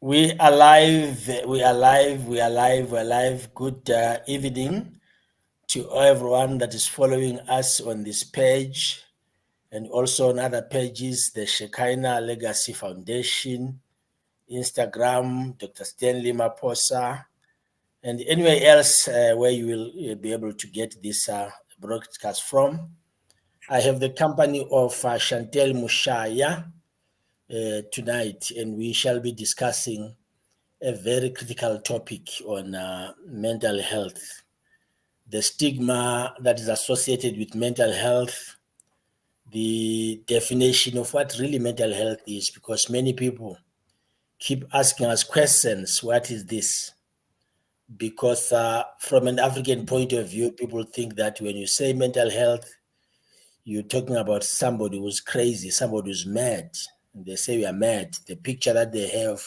We are live, we are live, we are live, we are live. Good evening to everyone that is following us on this page and also on other pages, the Shekinah Legacy Foundation, Instagram, Dr. Stanley Maposa, and anywhere else where you will be able to get this broadcast from. I have the company of Chantel Mushaya tonight, and we shall be discussing a very critical topic on mental health, the stigma that is associated with mental health, the definition of what really mental health is, because many people keep asking us questions, what is this? Because from an African point of view, people think that when you say mental health, you're talking about somebody who's crazy, somebody who's mad. And they say we are mad. The picture that they have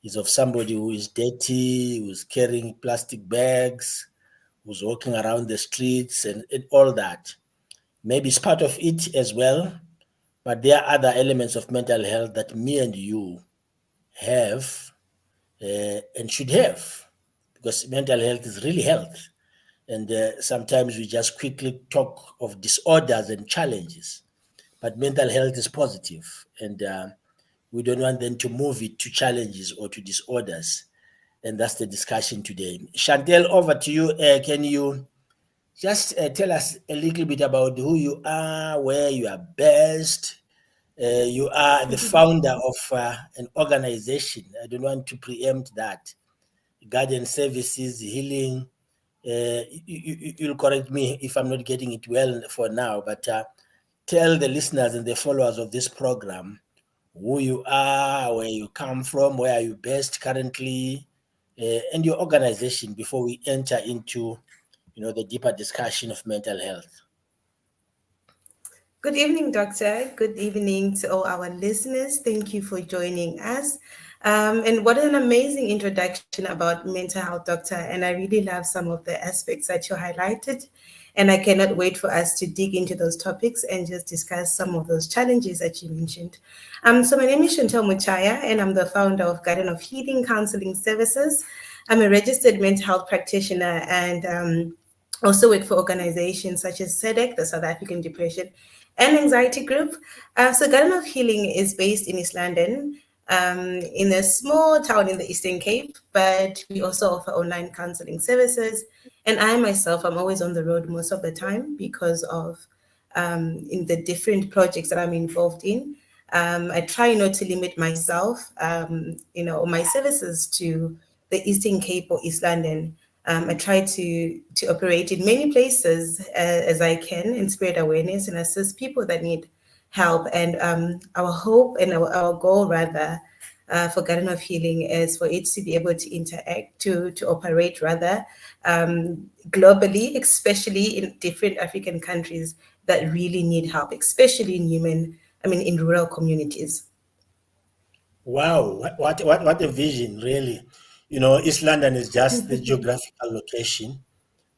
is of somebody who is dirty, who's carrying plastic bags, who's walking around the streets and all that. Maybe it's part of it as well, but there are other elements of mental health that me and you have and should have, because mental health is really health. And sometimes we just quickly talk of disorders and challenges, but mental health is positive, and we don't want them to move it to challenges or to disorders. And that's the discussion today. Chantel, over to you. Can you just tell us a little bit about who you are, where you are based? You are the founder of an organization. I don't want to preempt that. Garden Services, Healing. You'll correct me if I'm not getting it well for now, but tell the listeners and the followers of this program who you are, where you come from, where are you based currently, and your organization before we enter into, the deeper discussion of mental health. Good evening, Doctor. Good evening to all our listeners. Thank you for joining us. And what an amazing introduction about mental health, Doctor. And I really love some of the aspects that you highlighted. And I cannot wait for us to dig into those topics and just discuss some of those challenges that you mentioned. So my name is Chantel Muchaya, and I'm the founder of Garden of Healing Counseling Services. I'm a registered mental health practitioner and also work for organizations such as SEDEC, the South African Depression and Anxiety Group. So Garden of Healing is based in East London, in a small town in the Eastern Cape, but we also offer online counseling services. And I myself, I'm always on the road most of the time because of in the different projects that I'm involved in. I try not to limit myself, my services to the Eastern Cape or East London. I try to operate in many places as I can and spread awareness and assist people that need help. And our hope and our goal, rather, for Garden of Healing is for it to be able to interact, to operate rather globally, especially in different African countries that really need help, especially in rural communities. Wow, what a vision, really. East London is just the geographical location,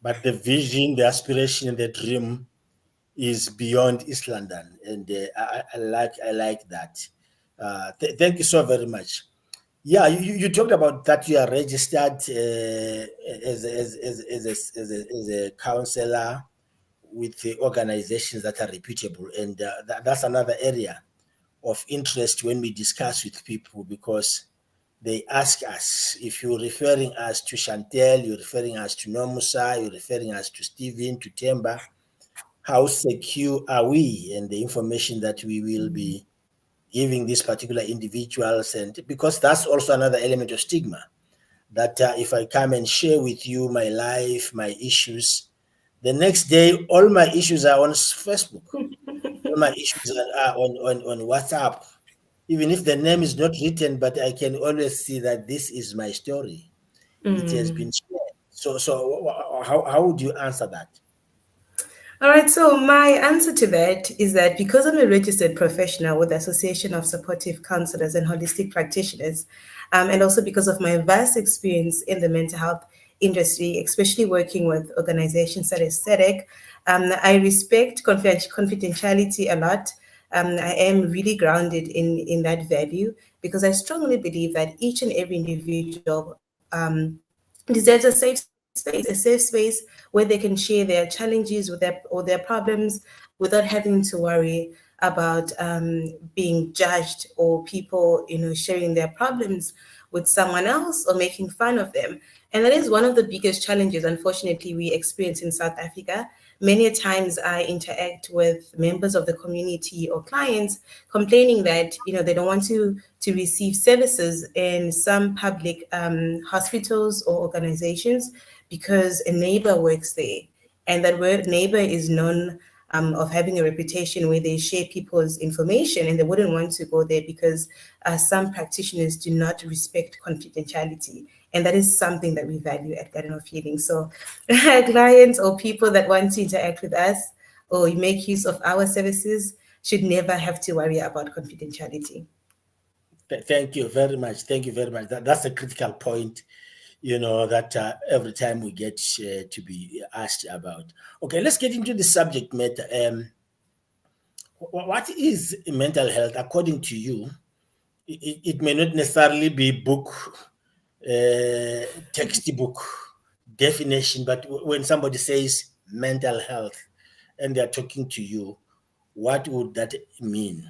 but the vision, the aspiration, and the dream is beyond East London, and I like that. Thank you so very much. Yeah, you talked about that you are registered as a counselor with the organizations that are reputable, and that's another area of interest when we discuss with people, because they ask us if you're referring us to Chantel, you're referring us to Nomusa, you're referring us to Stephen, to Temba, how secure are we and the information that we will be giving these particular individuals? And because that's also another element of stigma, that if I come and share with you my life, my issues, the next day all my issues are on Facebook, all my issues are on WhatsApp, even if the name is not written, but I can always see that this is my story, it has been shared. So how would you answer that? All right, so my answer to that is that because I'm a registered professional with the Association of Supportive Counselors and Holistic Practitioners, and also because of my vast experience in the mental health industry, especially working with organizations such as SEDEC, I respect confidentiality a lot. I am really grounded in that value, because I strongly believe that each and every individual deserves a safe space where they can share their challenges with their problems without having to worry about being judged, or people, sharing their problems with someone else or making fun of them. And that is one of the biggest challenges, unfortunately, we experience in South Africa. Many times I interact with members of the community or clients complaining that, they don't want to receive services in some public hospitals or organizations because a neighbor works there, and that word neighbor is known of having a reputation where they share people's information, and they wouldn't want to go there because some practitioners do not respect confidentiality. And that is something that we value at Garden of Healing. So clients or people that want to interact with us or make use of our services should never have to worry about confidentiality. Thank you very much. Thank you very much. That's a critical point, that every time we get to be asked about. Okay, let's get into the subject matter. What is mental health according to you? It may not necessarily be textbook definition, but when somebody says mental health and they're talking to you, what would that mean?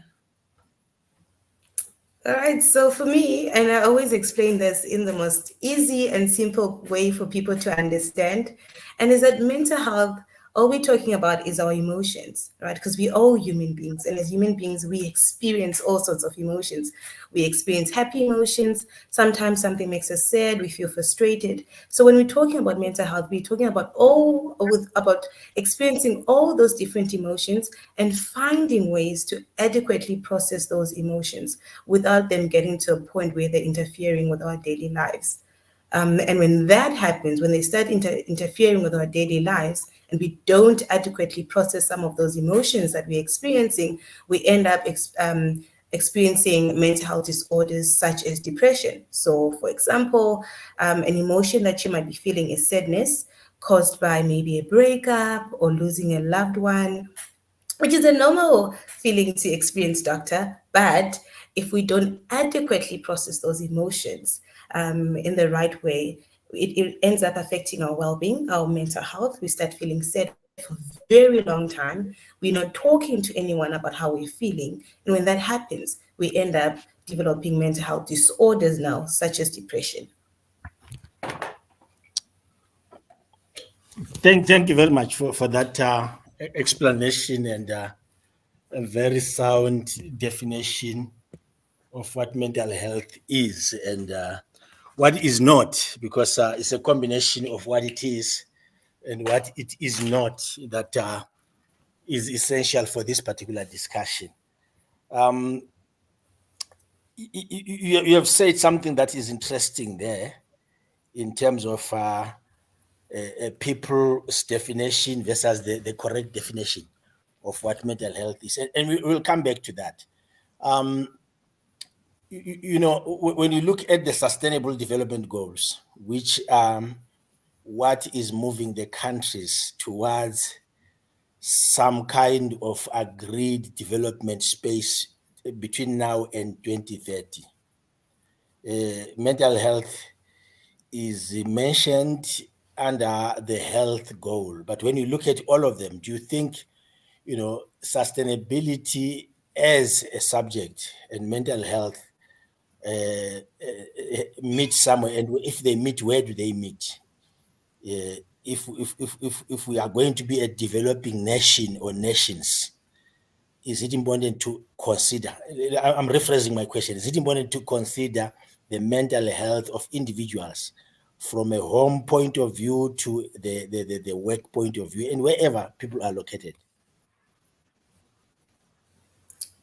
All right, so for me, and I always explain this in the most easy and simple way for people to understand, and is that mental health, all we're talking about is our emotions, right? Because we're all human beings, and as human beings, we experience all sorts of emotions. We experience happy emotions. Sometimes something makes us sad. We feel frustrated. So when we're talking about mental health, we're talking about experiencing all those different emotions and finding ways to adequately process those emotions without them getting to a point where they're interfering with our daily lives. And when that happens, when they start interfering with our daily lives, and we don't adequately process some of those emotions that we're experiencing, we end up experiencing mental health disorders such as depression. So, for example, an emotion that you might be feeling is sadness caused by maybe a breakup or losing a loved one, which is a normal feeling to experience, doctor. But if we don't adequately process those emotions in the right way, it ends up affecting our well-being, our mental health. We start feeling sad for a very long time. We're not talking to anyone about how we're feeling. And when that happens, we end up developing mental health disorders now, such as depression. Thank you very much for that explanation and a very sound definition of what mental health is and what is not, because it's a combination of what it is and what it is not that is essential for this particular discussion. Um, you have said something that is interesting there in terms of people's definition versus the correct definition of what mental health is. And we will come back to that. Um, when you look at the Sustainable Development Goals, which what is moving the countries towards some kind of agreed development space between now and 2030. Mental health is mentioned under the health goal. But when you look at all of them, do you think, sustainability as a subject and mental health meet somewhere? And if they meet, where do they meet? If we are going to be a developing nation or nations, is it important to consider? I'm rephrasing my question. Is it important to consider the mental health of individuals from a home point of view to the work point of view and wherever people are located?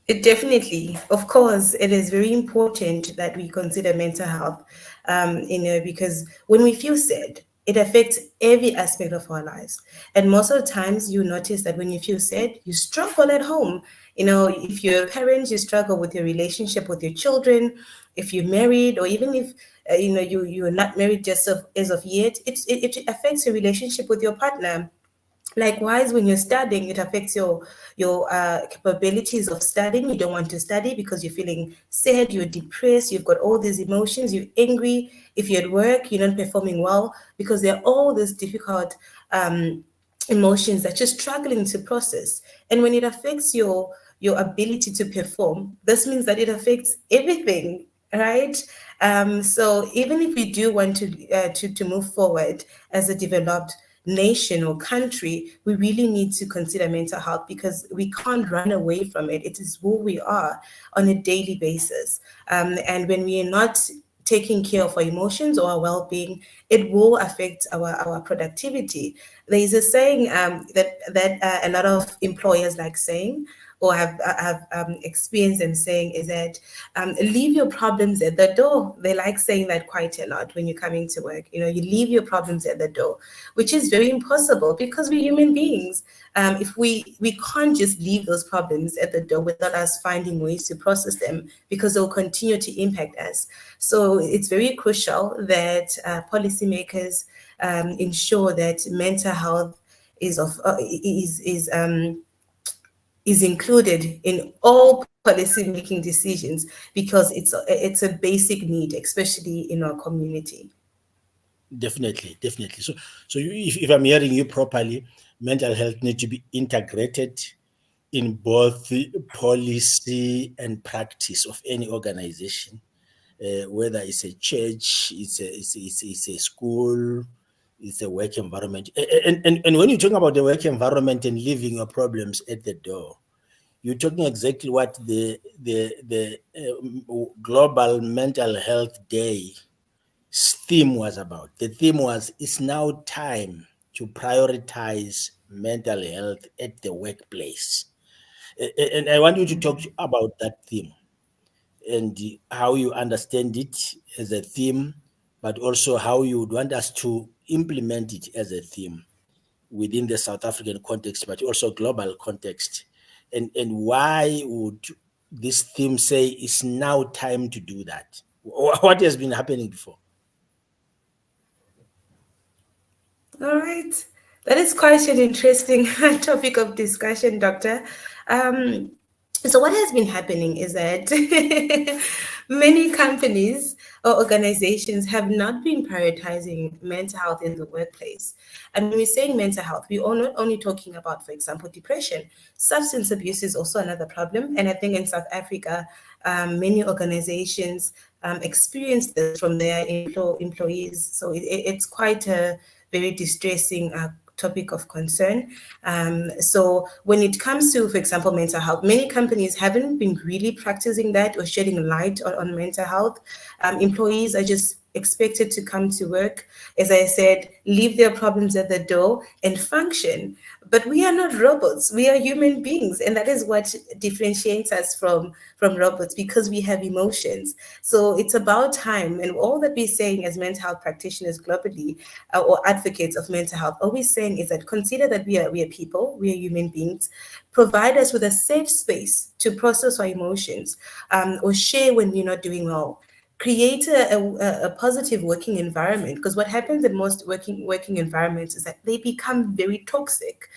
It definitely, of course, it is very important that we consider mental health, because when we feel sad, it affects every aspect of our lives. And most of the times, you notice that when you feel sad, you struggle at home. If you're a parent, you struggle with your relationship with your children. If you're married, or even if you are not married just as of yet, it affects your relationship with your partner. Likewise, when you're studying, it affects your capabilities of studying. You don't want to study because you're feeling sad, you're depressed, you've got all these emotions, you're angry. If you're at work, you're not performing well because there are all these difficult emotions that you're struggling to process. And when it affects your ability to perform, this means that it affects everything, right? So even if we do want to move forward as a developed nation or country, we really need to consider mental health because we can't run away from it. It is who we are on a daily basis. And when we are not taking care of our emotions or our well-being, it will affect our productivity. There is a saying that a lot of employers like saying or have experienced them saying is that leave your problems at the door. They like saying that quite a lot when you're coming to work. You know, you leave your problems at the door, which is very impossible because we're human beings. If we can't just leave those problems at the door without us finding ways to process them because they'll continue to impact us. So it's very crucial that policymakers ensure that mental health is of is included in all policy making decisions because it's a basic need, especially in our community. Definitely, definitely. So if I'm hearing you properly, mental health needs to be integrated in both the policy and practice of any organization, whether it's a church, it's a school, it's a work environment. And when you're talking about the work environment and leaving your problems at the door, you're talking exactly what the Global Mental Health Day theme was about. The theme was it's now time to prioritize mental health at the workplace. And I want you to talk about that theme and how you understand it as a theme, but also how you would want us to implement it as a theme within the South African context, but also global context. And why would this theme say it's now time to do that? What has been happening before? All right. That is quite an interesting topic of discussion, Doctor. Um, so, what has been happening is that many companies or organizations have not been prioritizing mental health in the workplace. And when we're saying mental health, we are not only talking about, for example, depression. Substance abuse is also another problem. And I think in South Africa, many organizations experience this from their employees. So it's quite a very distressing topic of concern. So when it comes to, for example, mental health, many companies haven't been really practicing that or shedding light on mental health. Employees are just expected to come to work, as I said, leave their problems at the door and function. But we are not robots. We are human beings, and that is what differentiates us from robots because we have emotions. So it's about time, and all that we're saying as mental health practitioners globally or advocates of mental health, all we're saying is that consider that we are people, we are human beings. Provide us with a safe space to process our emotions or share when we're not doing well. Create a positive working environment because what happens in most working environments is that they become very toxic,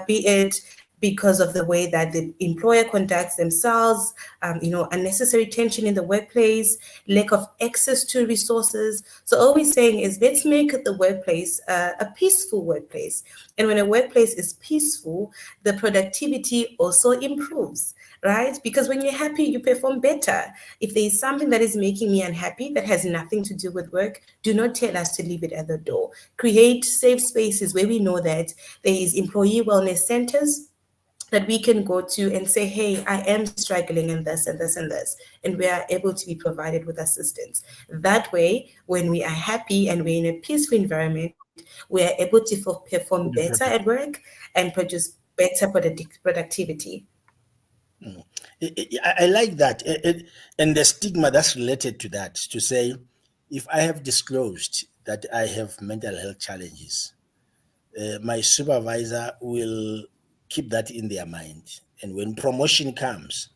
be it because of the way that the employer conducts themselves, unnecessary tension in the workplace, lack of access to resources. So all we're saying is let's make the workplace a peaceful workplace. And when a workplace is peaceful, the productivity also improves, right? Because when you're happy, you perform better. If there is something that is making me unhappy that has nothing to do with work, do not tell us to leave it at the door. Create safe spaces where we know that there is employee wellness centers that we can go to and say, hey, I am struggling in this and this and this. And we are able to be provided with assistance. That way, when we are happy and we're in a peaceful environment, we are able to perform better at work and produce better productivity. I like that. And the stigma that's related to that, to say, if I have disclosed that I have mental health challenges, my supervisor will keep that in their mind. And when promotion comes,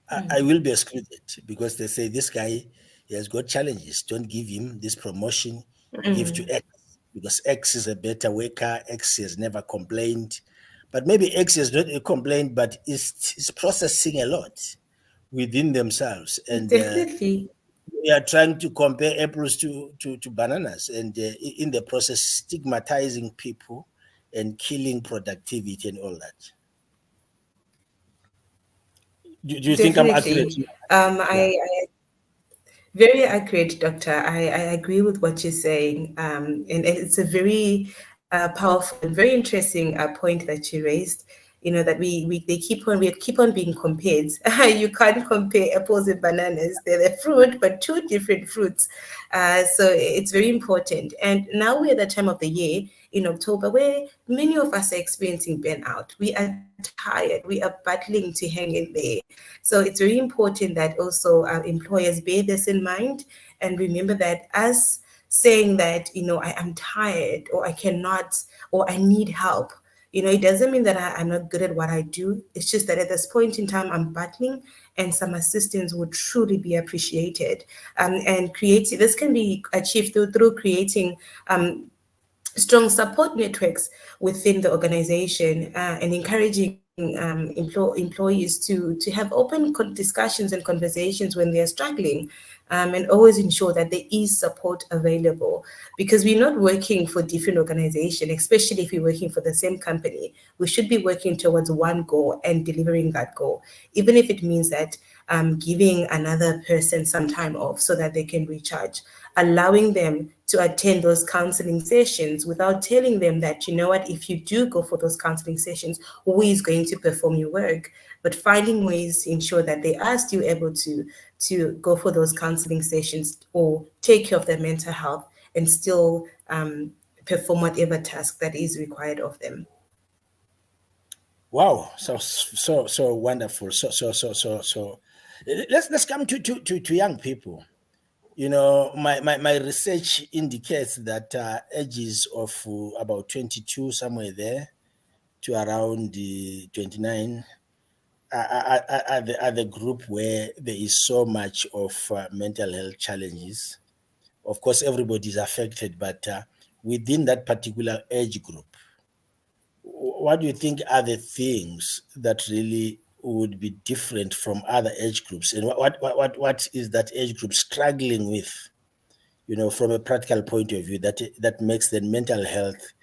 I will be excluded because they say this guy, he has got challenges. Don't give him this promotion, give to X. because X is a better worker. X has never complained, but maybe X has not complained, but is processing a lot within themselves, and Definitely. we are trying to compare apples to bananas, and in the process, stigmatizing people and killing productivity and all that. Do you think I'm accurate? Definitely. Yeah. I Very accurate, Doctor. I agree with what you're saying. And it's a very powerful and very interesting point that you raised. You know that we keep on being compared. You can't compare apples and bananas. They're the fruit, but two different fruits. So it's very important. And now we're at the time of the year in October where many of us are experiencing burnout. We are tired. We are battling to hang in there. So it's very important that also our employers bear this in mind and remember that us saying that, I am tired or I cannot or I need help. It doesn't mean that I'm not good at what I do. It's just that at this point in time, I'm battling and some assistance would truly be appreciated. And creating this can be achieved through creating strong support networks within the organization and encouraging employees to have open discussions and conversations when they are struggling, and always ensure that there is support available because we're not working for different organizations, especially if we're working for the same company. We should be working towards one goal and delivering that goal, even if it means that giving another person some time off so that they can recharge, allowing them to attend those counseling sessions without telling them that, you know what, if you do go for those counseling sessions, who is going to perform your work? But finding ways to ensure that they are still able to go for those counseling sessions or take care of their mental health and still perform whatever task that is required of them. Wow, so wonderful. So. Let's come to young people. My research indicates that ages of about 22, somewhere there, to around 29 are the group where there is so much of mental health challenges. Of course, everybody is affected, but within that particular age group, what do you think are the things that really would be different from other age groups, and what is that age group struggling with, from a practical point of view, that makes the mental health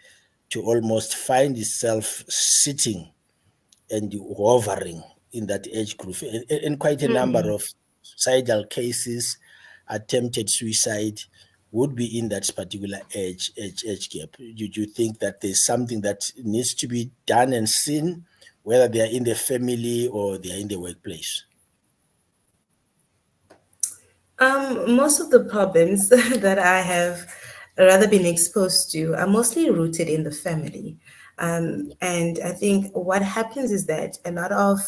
to almost find itself sitting and hovering in that age group, and quite a number Mhm. of suicidal cases, attempted suicide would be in that particular age gap. Do you think that there's something that needs to be done and seen, whether they are in the family or they are in the workplace? Most of the problems that I have rather been exposed to are mostly rooted in the family. And I think what happens is that a lot of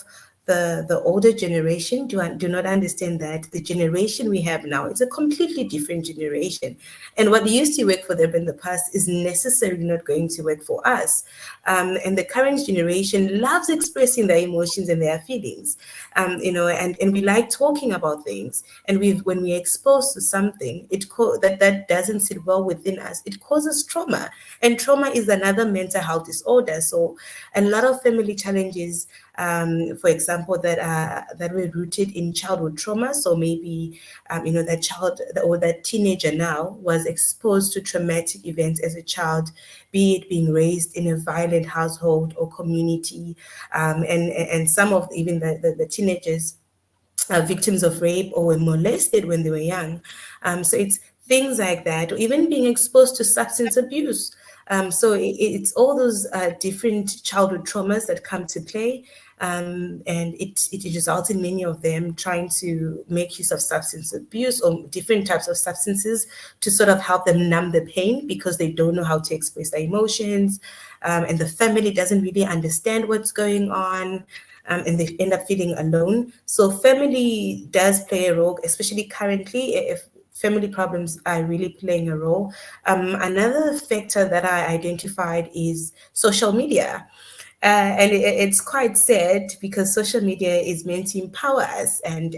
the older generation do not understand that the generation we have now is a completely different generation. And what used to work for them in the past is necessarily not going to work for us. And the current generation loves expressing their emotions and their feelings, and we like talking about things. And when we're exposed to something, that doesn't sit well within us, it causes trauma. And trauma is another mental health disorder. So a lot of family challenges, for example, that were rooted in childhood trauma. So maybe that child or that teenager now was exposed to traumatic events as a child, be it being raised in a violent household or community, and some of even the teenagers are victims of rape or were molested when they were young. So it's things like that, or even being exposed to substance abuse. So it's all those different childhood traumas that come to play. And it results in many of them trying to make use of substance abuse or different types of substances to sort of help them numb the pain because they don't know how to express their emotions. And the family doesn't really understand what's going on, and they end up feeling alone. So family does play a role, especially currently, if family problems are really playing a role. Another factor that I identified is social media. And it's quite sad because social media is meant to empower us and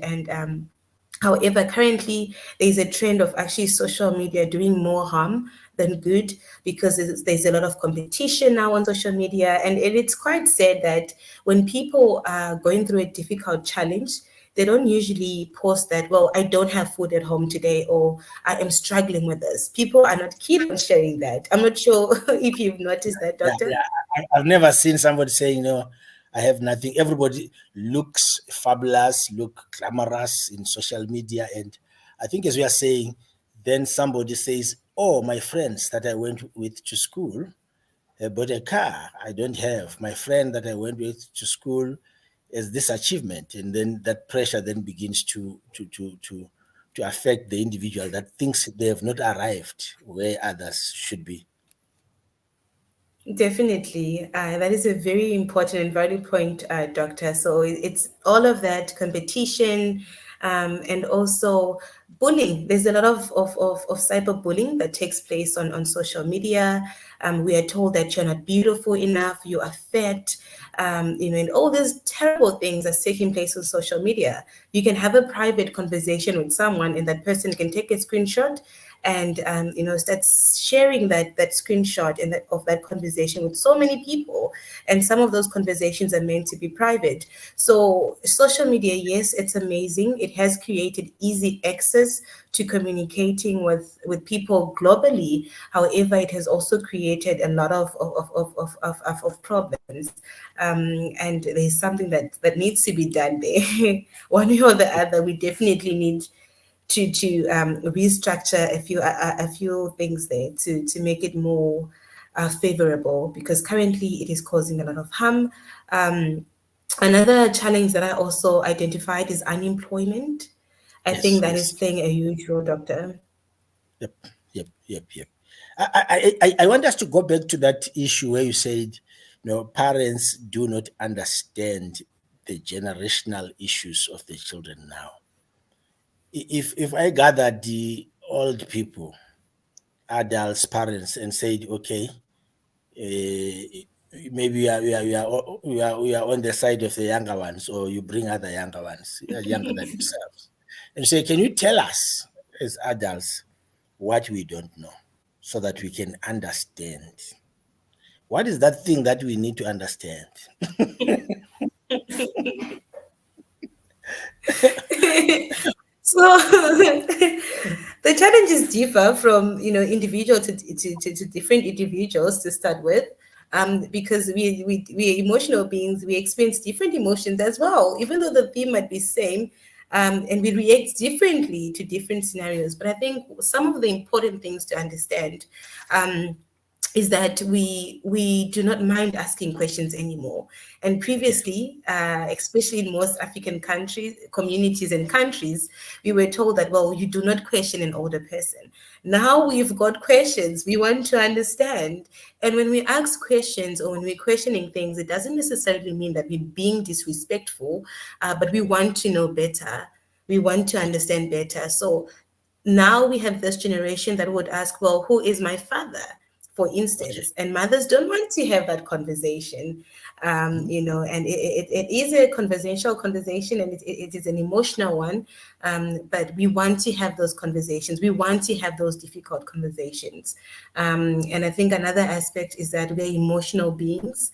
However, currently there's a trend of actually social media doing more harm than good, because there's a lot of competition now on social media. And it's quite sad that when people are going through a difficult challenge, they don't usually post that, well, I don't have food at home today, or I am struggling with this. People are not keen on sharing that. I'm not sure if you've noticed that, Yeah, Doctor. yeah. I've never seen somebody saying, no, I have nothing. Everybody looks fabulous, look glamorous in social media. And I think, as we are saying, then somebody says, oh, my friends that I went with to school bought a car I don't have. My friend that I went with to school has this achievement. And then that pressure then begins to affect the individual that thinks they have not arrived where others should be. Definitely. That is a very important and valid point, Doctor. So it's all of that competition, and also bullying. There's a lot of cyberbullying that takes place on social media. We are told that you're not beautiful enough, you are fat, and all these terrible things that's taking place on social media. You can have a private conversation with someone, and that person can take a screenshot and start sharing that screenshot and of that conversation with so many people, and some of those conversations are meant to be private. So social media, yes, it's amazing. It has created easy access to communicating with people globally. However, it has also created a lot of problems, and there's something that needs to be done there. One way or the other, we definitely need to restructure a few things there to make it more favorable, because currently it is causing a lot of harm. Another challenge that I also identified is unemployment. I think Yes, that is yes. playing a huge role, Doctor. Yep, yep. I want us to go back to that issue where you said, parents do not understand the generational issues of the children now. If I gathered the old people, adults, parents, and said, okay, maybe we are on the side of the younger ones, or you bring other younger ones, younger than yourselves, and say, can you tell us as adults what we don't know, so that we can understand? What is that thing that we need to understand? So the challenges differ from individual to different individuals to start with, because we are emotional beings. We experience different emotions as well, even though the theme might be same, and we react differently to different scenarios. But I think some of the important things to understand, um, is that we do not mind asking questions anymore. And Yes. previously, especially in most African countries, communities and countries, we were told that, well, you do not question an older person. Now we've got questions. We want to understand. And when we ask questions, or when we're questioning things, it doesn't necessarily mean that we're being disrespectful, but we want to know better. We want to understand better. So now we have this generation that would ask, well, who is my father, for Okay. instance? And mothers don't want to have that conversation, Mhm. and it is a conversational conversation, and it is an emotional one, but we want to have those conversations. We want to have those difficult conversations. And I think another aspect is that we're emotional beings.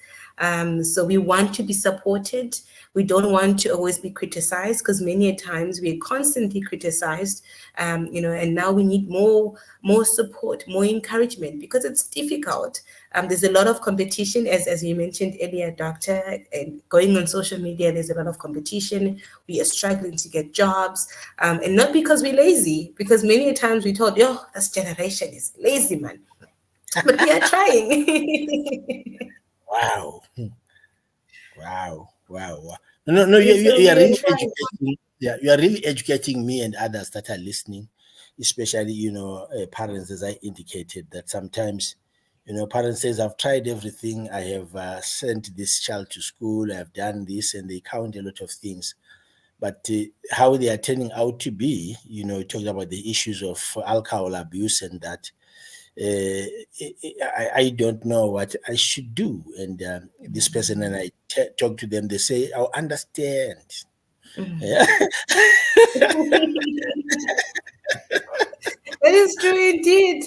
So we want to be supported. We don't want to always be criticized, because many a times we're constantly criticized, and now we need more support, more encouragement, because it's difficult. There's a lot of competition, as you mentioned earlier, Doctor, and going on social media, there's a lot of competition. We are struggling to get jobs, and not because we're lazy, because many a times we told, yo, this generation is lazy, man. But we are trying. Wow. Wow. No, no, you So are we are really trying. educating. Yeah, you are really educating me and others that are listening, especially, parents, as I indicated, that sometimes, parents says, I've tried everything. I have sent this child to school. I've done this, and they count a lot of things. But how they are turning out to be, talking about the issues of alcohol abuse and that, I don't know what I should do. And this person, and I talk to them, they say, I'll understand. Yeah. That is true indeed.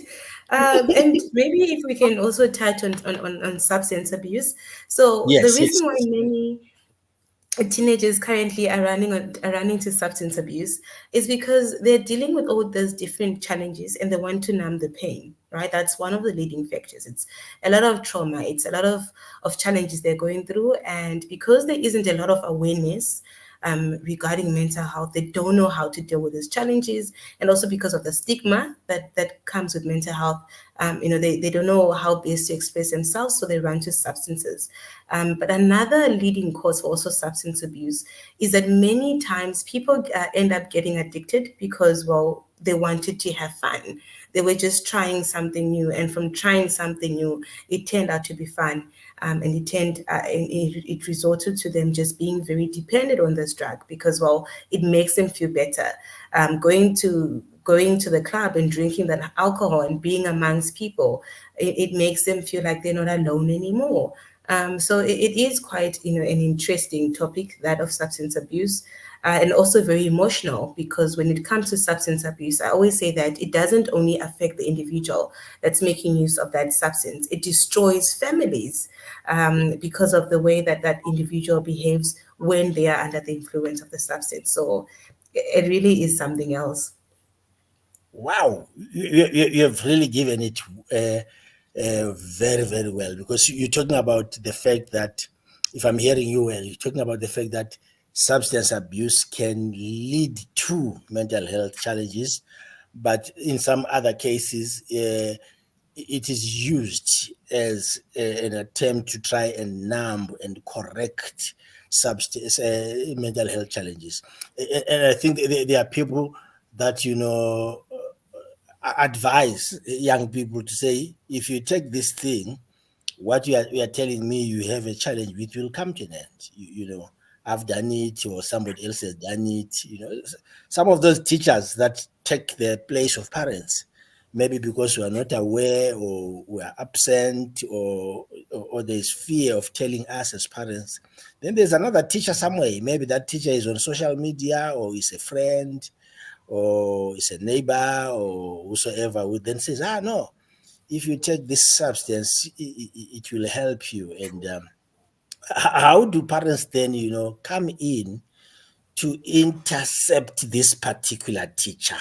And maybe if we can also touch on substance abuse. So the Yes, yes, reason why yes. many teenagers currently are running to substance abuse is because they're dealing with all those different challenges and they want to numb the pain, right? That's one of the leading factors. It's a lot of trauma, it's a lot of challenges they're going through, and because there isn't a lot of awareness regarding mental health, they don't know how to deal with these challenges, and also because of the stigma that comes with mental health. They don't know how best to express themselves, so they run to substances. But another leading cause for also substance abuse is that many times people end up getting addicted because, well, they wanted to have fun. They were just trying something new, and from trying something new, it turned out to be fun, and it resorted to them just being very dependent on this drug because, well, it makes them feel better. Going to the club and drinking that alcohol and being amongst people, it makes them feel like they're not alone anymore. So it is quite, an interesting topic, that of substance abuse, and also very emotional, because when it comes to substance abuse, I always say that it doesn't only affect the individual that's making use of that substance; it destroys families, because of the way that that individual behaves when they are under the influence of the substance. So it really is something else. Wow, you have really given it very, very well, because you're talking about the fact that, if I'm hearing you well, you're talking about the fact that substance abuse can lead to mental health challenges, but in some other cases, it is used as an attempt to try and numb and correct substance mental health challenges. And I think there are people that, advise young people to say, if you take this thing, what you are telling me you have a challenge with will come to an end. I've done it, or somebody else has done it. Some of those teachers that take the place of parents, maybe because we are not aware, or we are absent, or there's fear of telling us as parents. Then there's another teacher somewhere. Maybe that teacher is on social media, or is a friend, or is a neighbor, or whosoever, who then says, no, if you take this substance, it will help you. And how do parents then, come in to intercept this particular teacher?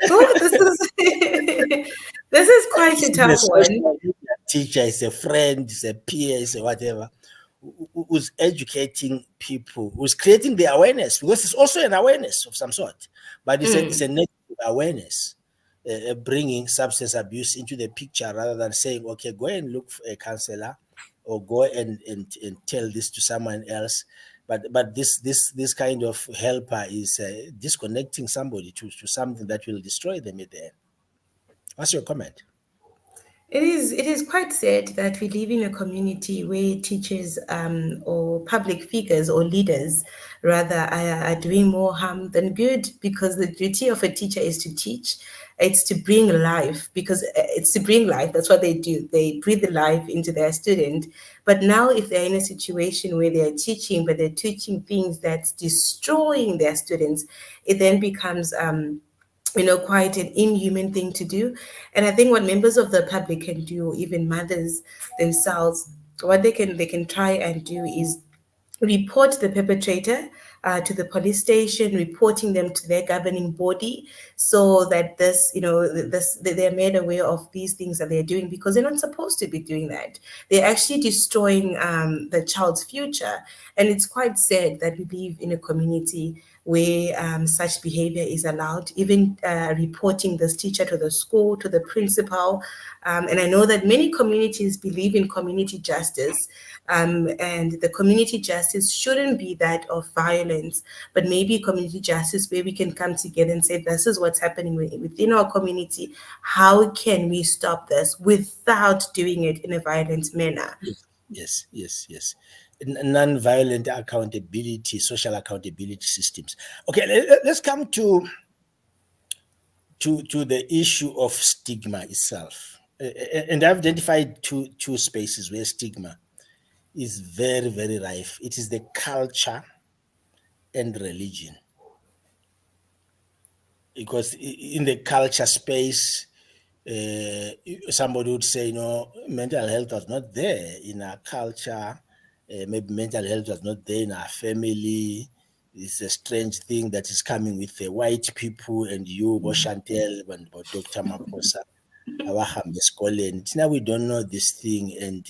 Oh, this is this is quite a Is a tough one. social media teacher, is a friend, is a peer, is a whatever, who's educating people, who's creating the awareness, because it's also an awareness of some sort, but it's a negative awareness, bringing substance abuse into the picture, rather than saying, okay, go and look for a counselor, or go and tell this to someone else. But this kind of helper is disconnecting somebody to something that will destroy them at the end. What's your comment? It is quite sad that we live in a community where teachers, or public figures or leaders rather, are doing more harm than good, because the duty of a teacher is to teach. It's to bring life, because it's to bring life. That's what they do. They breathe the life into their student. But now, if they're in a situation where they're teaching, but they're teaching things that's destroying their students, it then becomes quite an inhuman thing to do. And I think what members of the public can do, even mothers themselves, what they can try and do is report the perpetrator to the police station, reporting them to their governing body, so that they're made aware of these things that they're doing, because they're not supposed to be doing that. They're actually destroying the child's future, and it's quite sad that we live in a community where such behavior is allowed, even reporting this teacher to the school, to the principal. And I know that many communities believe in community justice, and the community justice shouldn't be that of violence, but maybe community justice where we can come together and say, this is what's happening within our community. How can we stop this without doing it in a violent manner? Yes, yes, yes, yes. Non-violent accountability, social accountability systems. Okay, let's come to the issue of stigma itself. And I've identified two spaces where stigma is very, very rife. It is the culture and religion. Because in the culture space, somebody would say, mental health was not there in our culture. Maybe mental health was not there in our family. It's a strange thing that is coming with the white people and you, Chantel and Dr. Maposa, abahambe esikoleni. Thina we don't know this thing, and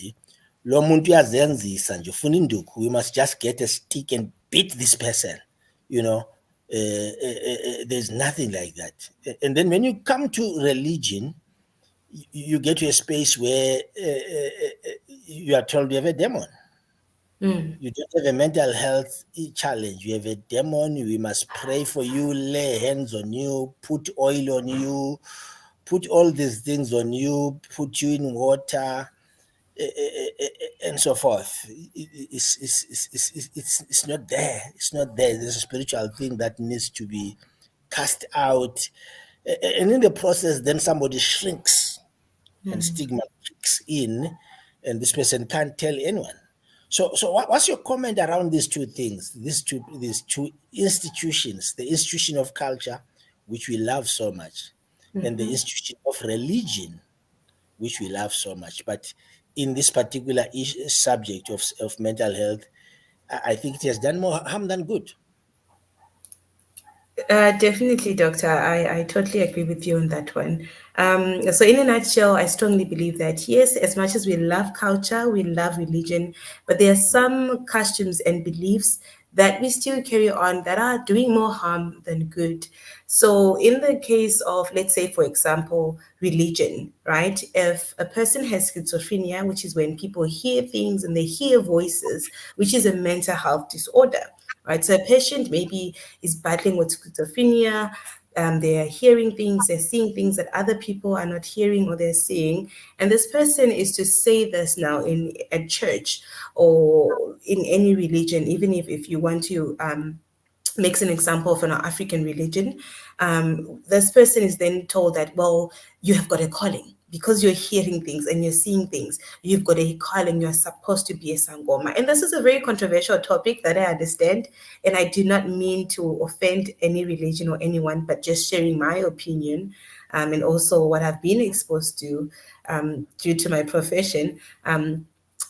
lo muntu uyazenzisa nje ufuna induku. We must just get a stick and beat this person, you know. There's nothing like that. And then when you come to religion, you get to a space where you are told you have a demon. You don't have a mental health challenge. You have a demon. We must pray for you, lay hands on you, put oil on you, put all these things on you, put you in water, and so forth. It's not there. It's not there. There's a spiritual thing that needs to be cast out. And in the process, then somebody shrinks and stigma kicks in, and this person can't tell anyone. So what's your comment around these two things, these two institutions, the institution of culture, which we love so much, and the institution of religion, which we love so much? But in this particular subject of mental health, I think it has done more harm than good. Definitely, Doctor. I totally agree with you on that one. So, in a nutshell, I strongly believe that yes, as much as we love culture, we love religion, but there are some customs and beliefs that we still carry on that are doing more harm than good. So, in the case of, let's say, for example, religion, right? If a person has schizophrenia, which is when people hear things and they hear voices, which is a mental health disorder, right? So a patient maybe is battling with schizophrenia. They are hearing things, they're seeing things that other people are not hearing or they're seeing. And this person is to say this now in a church or in any religion, even if you want to makes an example of an African religion, this person is then told that, well, you have got a calling because you're hearing things and you're seeing things. You've got a calling. You're supposed to be a sangoma. And this is a very controversial topic that I understand. And I do not mean to offend any religion or anyone, but just sharing my opinion and also what I've been exposed to due to my profession.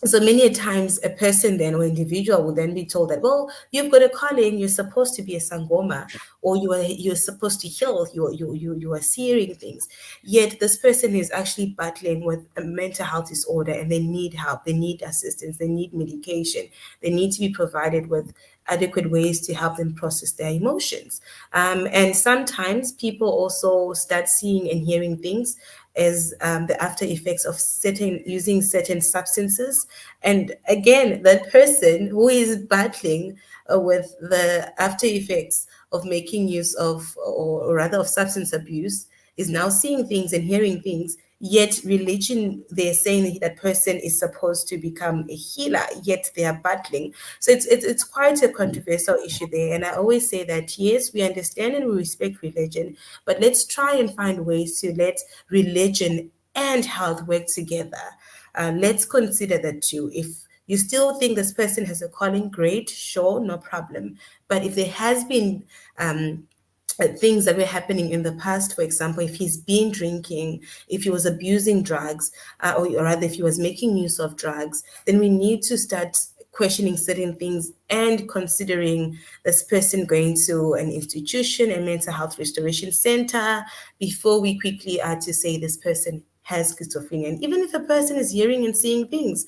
So many a times a person then or individual will then be told that, well, you've got a calling, you're supposed to be a sangoma, or you're supposed to heal, you are seeing things. Yet this person is actually battling with a mental health disorder and they need help, they need assistance, they need medication, they need to be provided with adequate ways to help them process their emotions. And sometimes people also start seeing and hearing things as the after effects of certain using certain substances. And again, that person who is battling with the after effects of making use of, or rather of substance abuse, is now seeing things and hearing things. Yet religion, they're saying that person is supposed to become a healer, yet they are battling. So it's quite a controversial issue there. And I always say that yes, we understand and we respect religion, but let's try and find ways to let religion and health work together. Let's consider that too. If you still think this person has a calling, great, sure, no problem. But if there has been things that were happening in the past, for example, if he's been drinking, if he was abusing drugs, or rather if he was making use of drugs, then we need to start questioning certain things and considering this person going to an institution, a mental health restoration center, before we quickly are to say this person has schizophrenia. And even if a person is hearing and seeing things,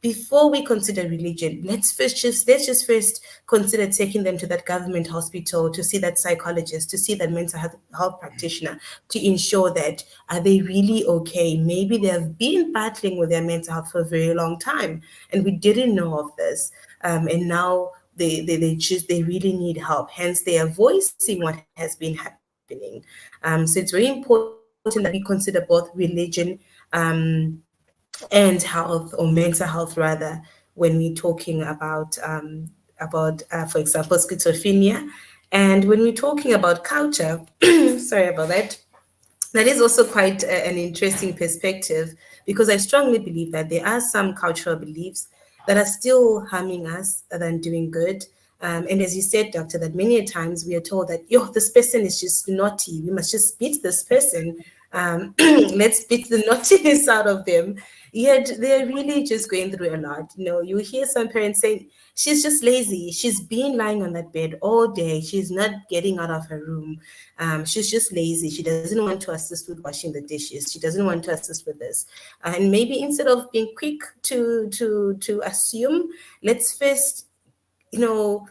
before we consider religion, let's just first consider taking them to that government hospital to see that psychologist, to see that mental health practitioner, to ensure that are they really okay? Maybe they have been battling with their mental health for a very long time, and we didn't know of this, and now they really need help. Hence, they are voicing what has been happening. So it's very important that we consider both religion. And health or mental health rather when we're talking about for example schizophrenia, and when we're talking about culture. Sorry about that. That is also quite an interesting perspective, because I strongly believe that there are some cultural beliefs that are still harming us than doing good. And as you said, doctor, that many a times we are told that, yo, this person is just naughty. We must just beat this person. Let's beat the naughtiness out of them. Yet they're really just going through a lot. You know, you hear some parents saying, she's just lazy. She's been lying on that bed all day. She's not getting out of her room. She's just lazy. She doesn't want to assist with washing the dishes. She doesn't want to assist with this. And maybe instead of being quick to assume, let's first, you know,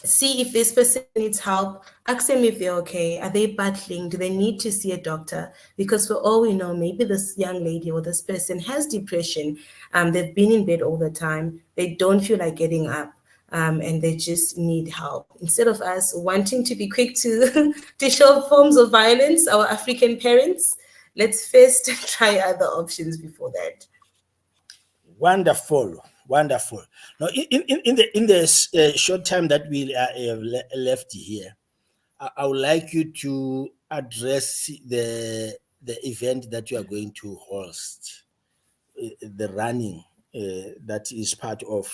see if this person needs help, ask them if they're okay. Are they battling? Do they need to see a doctor? Because for all we know, maybe this young lady or this person has depression. They've been in bed all the time. They don't feel like getting up. And they just need help. Instead of us wanting to be quick to to show forms of violence, our African parents, let's first try other options before that. Wonderful, wonderful. Now, in the short time that we have left here, I would like you to address the event that you are going to host, the running that is part of,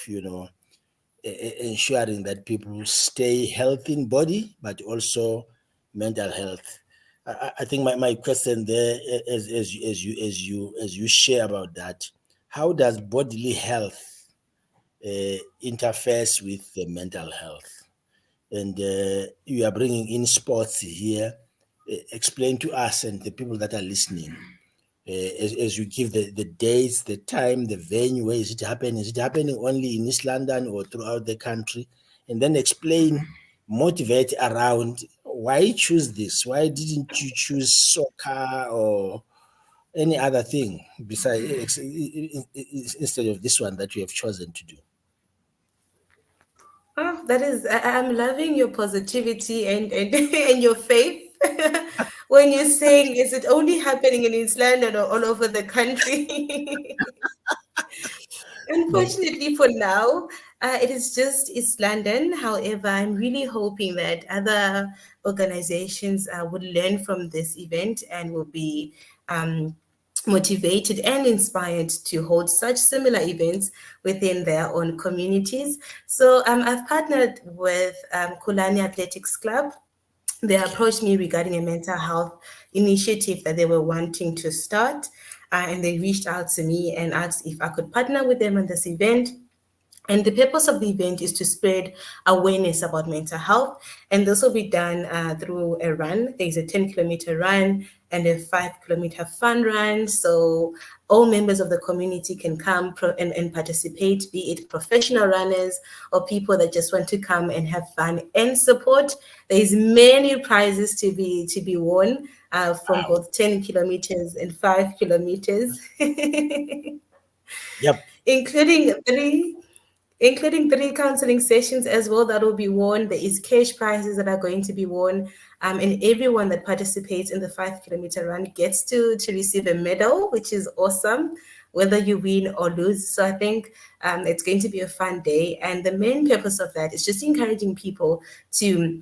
ensuring that people stay healthy in body, but also mental health. I think my question there, as you share about that, how does bodily health interfares with the mental health? And you are bringing in sports here. Explain to us and the people that are listening, as you give the dates, the time, the venue, where is it happening? Is it happening only in East London or throughout the country? And then explain, motivate around why choose this? Why didn't you choose soccer or any other thing besides instead of this one that you have chosen to do? Oh, that is, I'm loving your positivity and and your faith. When you're saying, is it only happening in East London or all over the country? No. Unfortunately, for now, it is just East London. However, I'm really hoping that other organizations would learn from this event and will be um, motivated and inspired to hold such similar events within their own communities. So I've partnered with Kulani Athletics Club. They Okay. approached me regarding a mental health initiative that they were wanting to start. And they reached out to me and asked if I could partner with them on this event. And the purpose of the event is to spread awareness about mental health. And this will be done through a run. There's a 10-kilometer run and a 5-kilometer fun run. So all members of the community can come and participate, be it professional runners or people that just want to come and have fun and support. There's many prizes to be won from Wow. both 10 kilometers and 5 kilometers. Yep. including three including three counseling sessions as well that will be won. There is cash prizes that are going to be won. And everyone that participates in the 5 kilometer run gets to receive a medal, which is awesome, whether you win or lose. So I think it's going to be a fun day. And the main purpose of that is just encouraging people to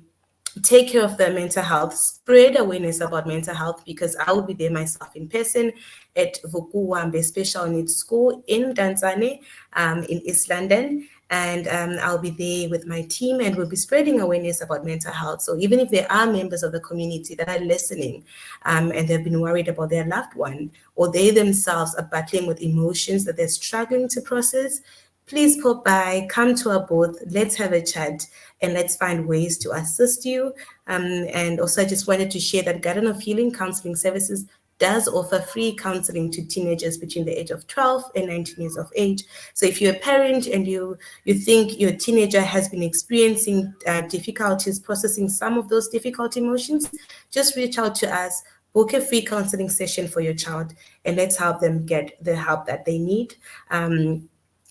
take care of their mental health, spread awareness about mental health, because I will be there myself in person at Vukuwambe Special Needs School in Danzane, in East London. And I'll be there with my team and we'll be spreading awareness about mental health. So even if there are members of the community that are listening and they've been worried about their loved one, or they themselves are battling with emotions that they're struggling to process, please pop by, come to our booth, let's have a chat, and let's find ways to assist you. And also, I just wanted to share that Garden of Healing Counseling Services does offer free counseling to teenagers between the age of 12 and 19 years of age. So if you're a parent and you think your teenager has been experiencing difficulties processing some of those difficult emotions, just reach out to us, book a free counseling session for your child, and let's help them get the help that they need.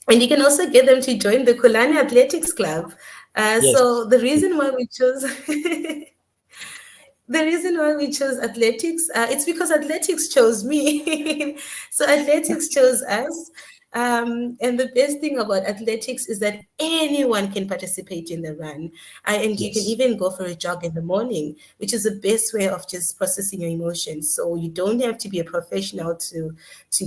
And you can also get them to join the Kulani Athletics Club. So Yes. the reason why we chose the reason why we chose athletics, it's because athletics chose me. So athletics chose us. And the best thing about athletics is that anyone can participate in the run. And you can Yes. even go for a jog in the morning, which is the best way of just processing your emotions. So you don't have to be a professional to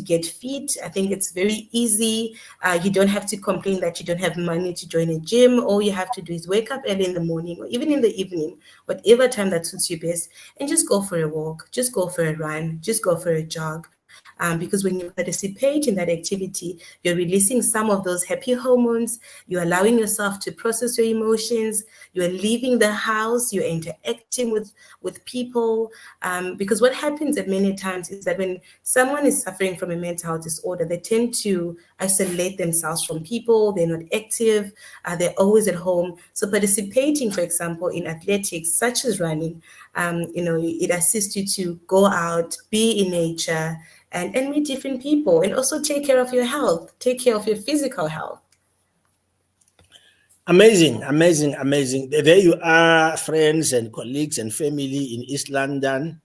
get fit. I think it's very easy. You don't have to complain that you don't have money to join a gym. All you have to do is wake up early in the morning or even in the evening, whatever time that suits you best, and just go for a walk, just go for a run, just go for a jog. Because when you participate in that activity, you're releasing some of those happy hormones, you're allowing yourself to process your emotions, you're leaving the house, you're interacting with people. Because what happens at many times is that when someone is suffering from a mental health disorder, they tend to isolate themselves from people, they're not active, they're always at home. So participating, for example, in athletics such as running, it assists you to go out, be in nature, and meet different people, and also take care of your health, take care of your physical health. Amazing, amazing, amazing. There you are, friends and colleagues and family in East London.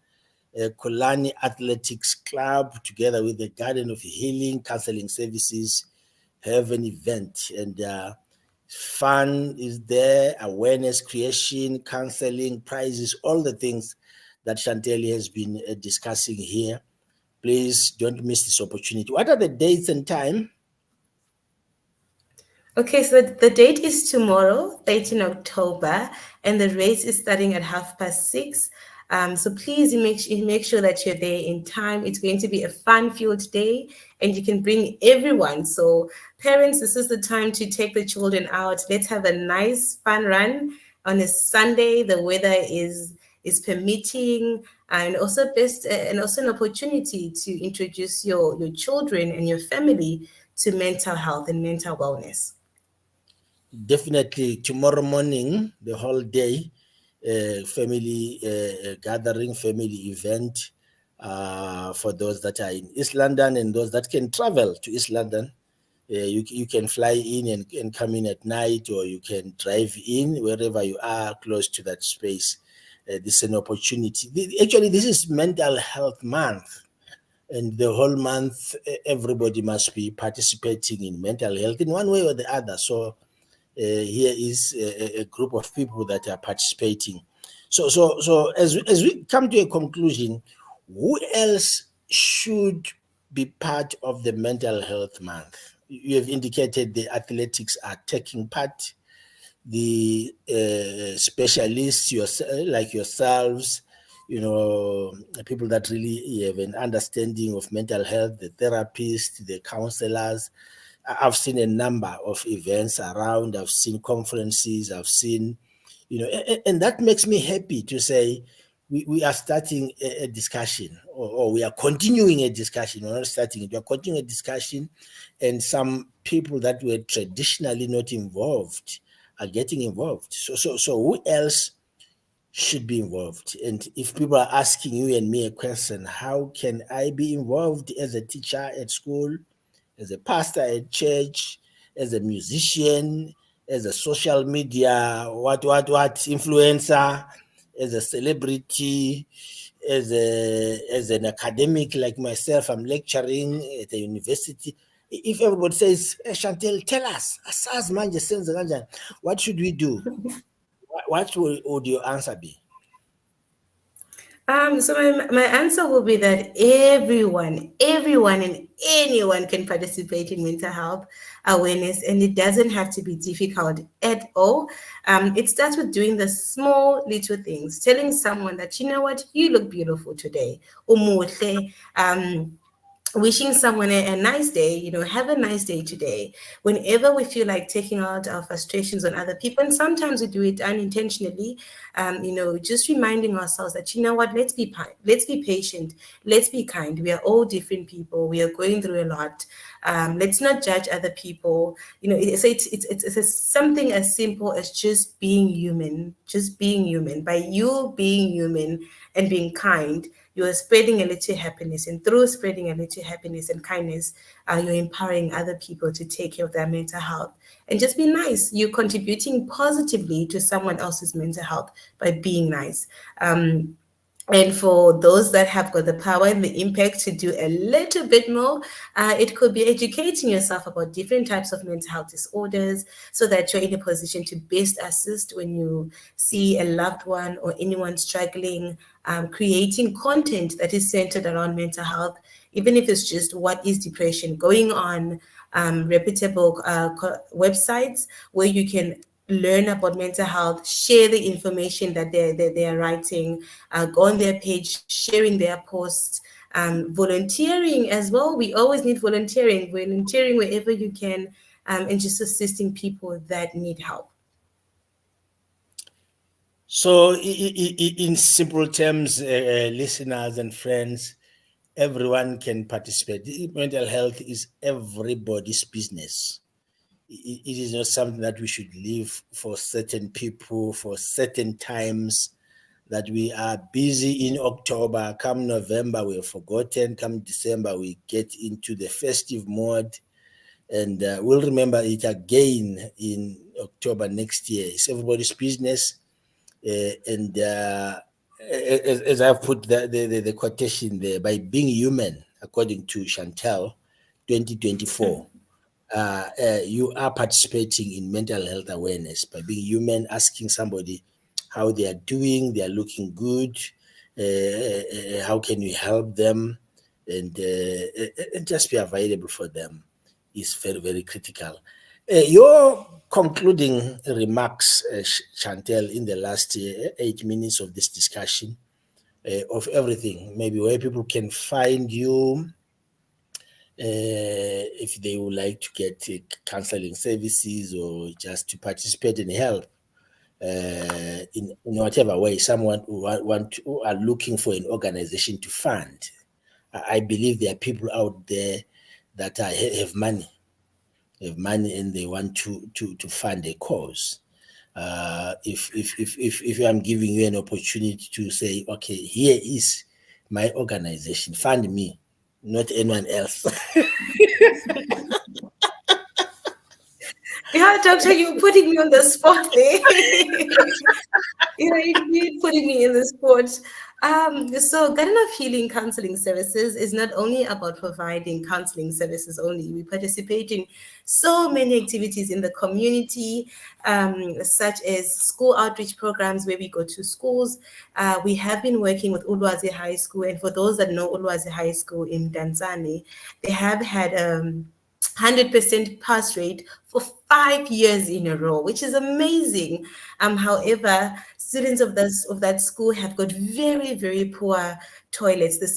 Kolani Athletics Club, together with the Garden of Healing Counseling Services, have an event. And fun is there, awareness creation, counseling, prizes, all the things that Chantel has been discussing here. Please don't miss this opportunity. What are the dates and time? Okay, so the date is tomorrow, 13 October, and the race is starting at 6:30. So please you make sure that you're there in time. It's going to be a fun-filled day, and you can bring everyone. So parents, this is the time to take the children out. Let's have a nice, fun run on a Sunday. The weather is permitting, and also an opportunity to introduce your children and your family to mental health and mental wellness. Definitely tomorrow morning, the whole day, family gathering, family event for those that are in East London and those that can travel to East London. You can fly in and come in at night, or you can drive in wherever you are close to that space. This is an opportunity. Actually, this is Mental Health Month, and the whole month, everybody must be participating in mental health in one way or the other. So here is a group of people that are participating. So as we come to a conclusion, who else should be part of the mental health month? You have indicated the athletics are taking part, the specialists, like yourselves, people that really have an understanding of mental health, the therapists, the counselors. I've seen a number of events around, I've seen conferences, I've seen, and that makes me happy to say we are starting a discussion, or we are continuing a discussion. We're not starting it, we are continuing a discussion, and some people that were traditionally not involved are getting involved. So who else should be involved? And if people are asking you and me a question, how can I be involved as a teacher at school, as a pastor at church, as a musician, as a social media, what influencer, as a celebrity, as an academic like myself, I'm lecturing at a university. If everybody says, hey, Chantel, tell us, asas manje senze kanjani, what should we do? What would your answer be? So my answer will be that everyone and anyone can participate in mental health awareness, and it doesn't have to be difficult at all. It starts with doing the small little things, telling someone that, you know what, you look beautiful today. Umuhle. Wishing someone a nice day, have a nice day today. Whenever we feel like taking out our frustrations on other people, and sometimes we do it unintentionally, just reminding ourselves that, you know what, let's be patient, let's be kind. We are all different people, we are going through a lot. Let's not judge other people. It's something as simple as just being human, just being human. By you being human and being kind, you are spreading a little happiness, and through spreading a little happiness and kindness, you're empowering other people to take care of their mental health. And just be nice. You're contributing positively to someone else's mental health by being nice. And for those that have got the power and the impact to do a little bit more, it could be educating yourself about different types of mental health disorders so that you're in a position to best assist when you see a loved one or anyone struggling, creating content that is centered around mental health, even if it's just what is depression, going on reputable websites where you can learn about mental health, share the information that they are writing, go on their page, sharing their posts, volunteering as well. We always need volunteering wherever you can, and just assisting people that need help. So, in simple terms, listeners and friends, everyone can participate. Mental health is everybody's business. It is not something that we should leave for certain people for certain times. That we are busy in October, come November, we're forgotten, come December, we get into the festive mode, and we'll remember it again in October next year. It's everybody's business. And as I've put the quotation there, by being human, according to Chantel, 2024, you are participating in mental health awareness by being human, asking somebody how they are doing, they are looking good, how can you help them, and just be available for them is very, very critical. Your concluding remarks, Chantel, in the last 8 minutes of this discussion, of everything, maybe where people can find you, if they would like to get counseling services or just to participate and help in whatever way, someone who are looking for an organization to fund. I believe there are people out there that have money and they want to fund a cause. If I'm giving you an opportunity to say, okay, here is my organization, fund me, not anyone else. Yeah, doctor, you're putting me on the spot there. You're putting me in the spot. So Garden of Healing Counseling Services is not only about providing counseling services only. We participate in so many activities in the community, such as school outreach programs where we go to schools. We have been working with Ulwazi High School, and for those that know Ulwazi High School in Danzani, they have had 100% pass rate for 5 years in a row, which is amazing. However, students of that school have got very, very poor toilets. The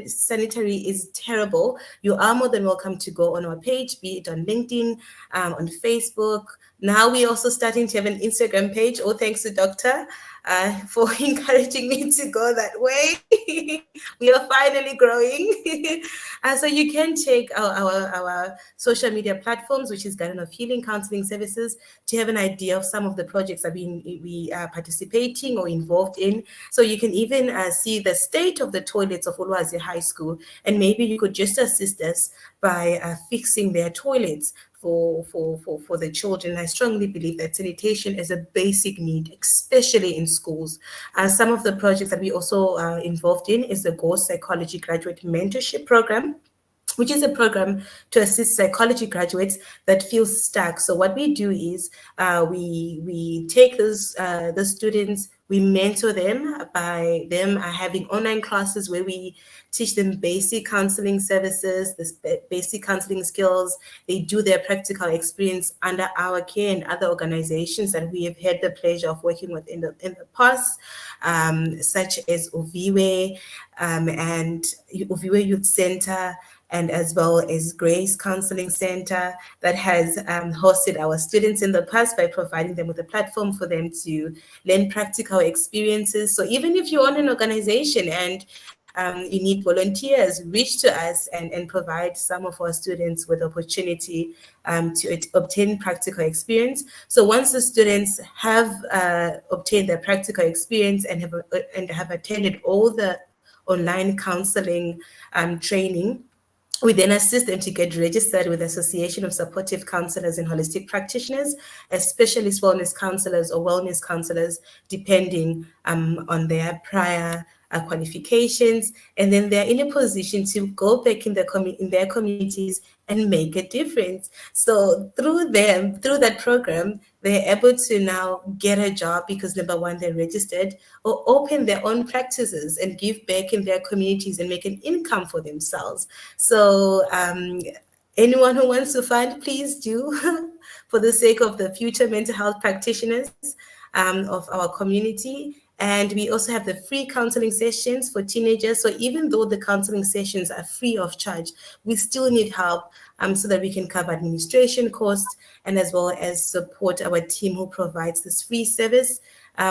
sanitary is terrible. You are more than welcome to go on our page, be it on LinkedIn, on Facebook. Now we're also starting to have an Instagram page. Oh, thanks to Doctor for encouraging me to go that way. We are finally growing. So you can check our social media platforms, which is Garden of Healing Counseling Services, to have an idea of some of the projects that we are participating or involved in. So you can even see the state of the toilets of Ulwazi High School, and maybe you could just assist us by fixing their toilets for the children. I strongly believe that sanitation is a basic need, especially in schools. Some of the projects that we also are involved in is the Go Psychology Graduate Mentorship Program, which is a program to assist psychology graduates that feel stuck. So what we do is we take those students, we mentor them by them having online classes where we teach them basic counseling services, this basic counseling skills. They do their practical experience under our care and other organizations that we have had the pleasure of working with in the past, such as Uviwe and Uviwe Youth Center, and as well as Grace Counseling Center that has hosted our students in the past by providing them with a platform for them to learn practical experiences. So even if you own an organization and you need volunteers, reach to us and provide some of our students with opportunity to obtain practical experience. So once the students have obtained their practical experience and have attended all the online counseling training, we then assist them to get registered with the Association of Supportive Counselors and Holistic Practitioners, as specialist wellness counselors or wellness counselors, depending on their prior qualifications, and then they're in a position to go back in in their communities and make a difference. So through them, through that program, they're able to now get a job because number one, they're registered, or open their own practices and give back in their communities and make an income for themselves. So anyone who wants to fund, please do for the sake of the future mental health practitioners of our community. And we also have the free counseling sessions for teenagers. So even though the counseling sessions are free of charge, we still need help so that we can cover administration costs and as well as support our team who provides this free service.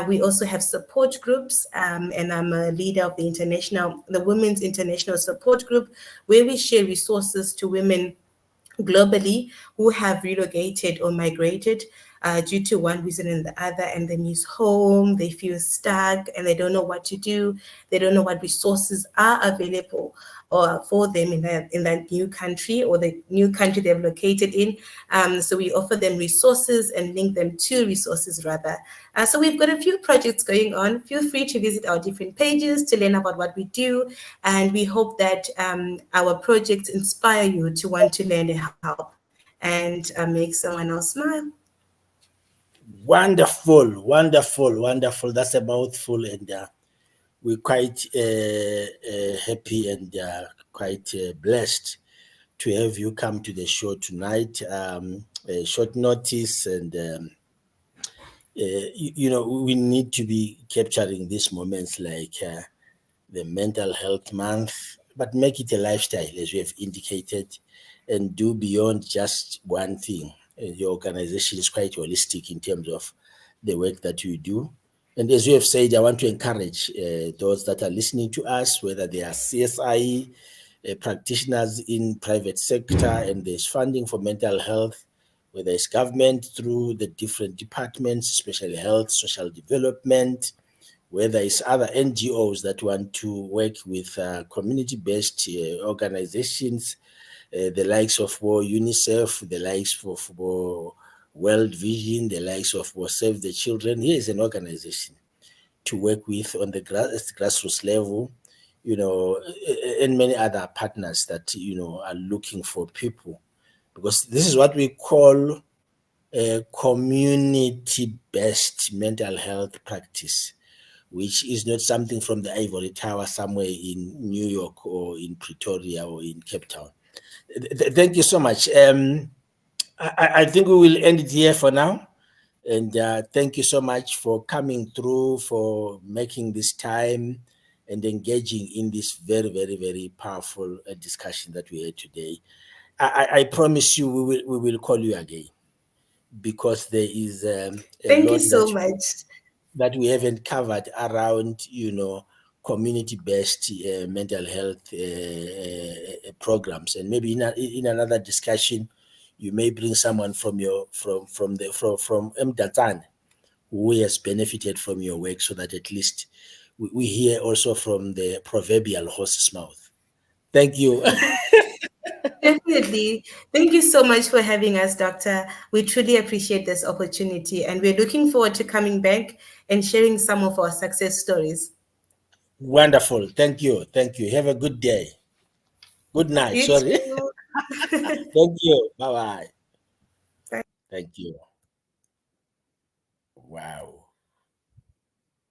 We also have support groups, and I'm a leader of the Women's International Support Group, where we share resources to women globally who have relocated or migrated due to one reason and the other, and they miss home, they feel stuck, and they don't know what to do. They don't know what resources are available or for them in that new country or the new country they've located in. So we offer them resources and link them to resources rather. So we've got a few projects going on. Feel free to visit our different pages to learn about what we do, and we hope that our projects inspire you to want to learn and help and make someone else smile. Wonderful, wonderful, wonderful. That's a mouthful, and we're quite happy and quite blessed to have you come to the show tonight. Short notice, and we need to be capturing these moments like the Mental Health Month, but make it a lifestyle, as we have indicated, and do beyond just one thing. Your organization is quite holistic in terms of the work that you do. And as you have said, I want to encourage those that are listening to us, whether they are CSI practitioners in private sector, and there's funding for mental health, whether it's government through the different departments, especially health, social development, whether it's other NGOs that want to work with community-based organizations, the likes of UNICEF, the likes of World Vision, the likes of Save the Children. Here is an organization to work with on the grassroots level, and many other partners that, are looking for people. Because this is what we call a community-based mental health practice, which is not something from the ivory tower somewhere in New York or in Pretoria or in Cape Town. Thank you so much. I think we will end it here for now. And thank you so much for coming through, for making this time and engaging in this very, very, very powerful discussion that we had today. I promise you we will call you again, because there is a Thank you lot so much. that we haven't covered around, community-based mental health programs. And maybe in another discussion, you may bring someone from Mdatan who has benefited from your work, so that at least we hear also from the proverbial horse's mouth. Thank you. Definitely. Thank you so much for having us, Doctor. We truly appreciate this opportunity, and we're looking forward to coming back and sharing some of our success stories. Wonderful. Thank you. Thank you. Have a good day. Good night. You Sorry. too. Thank you. Bye bye. Bye. Thank you. Wow.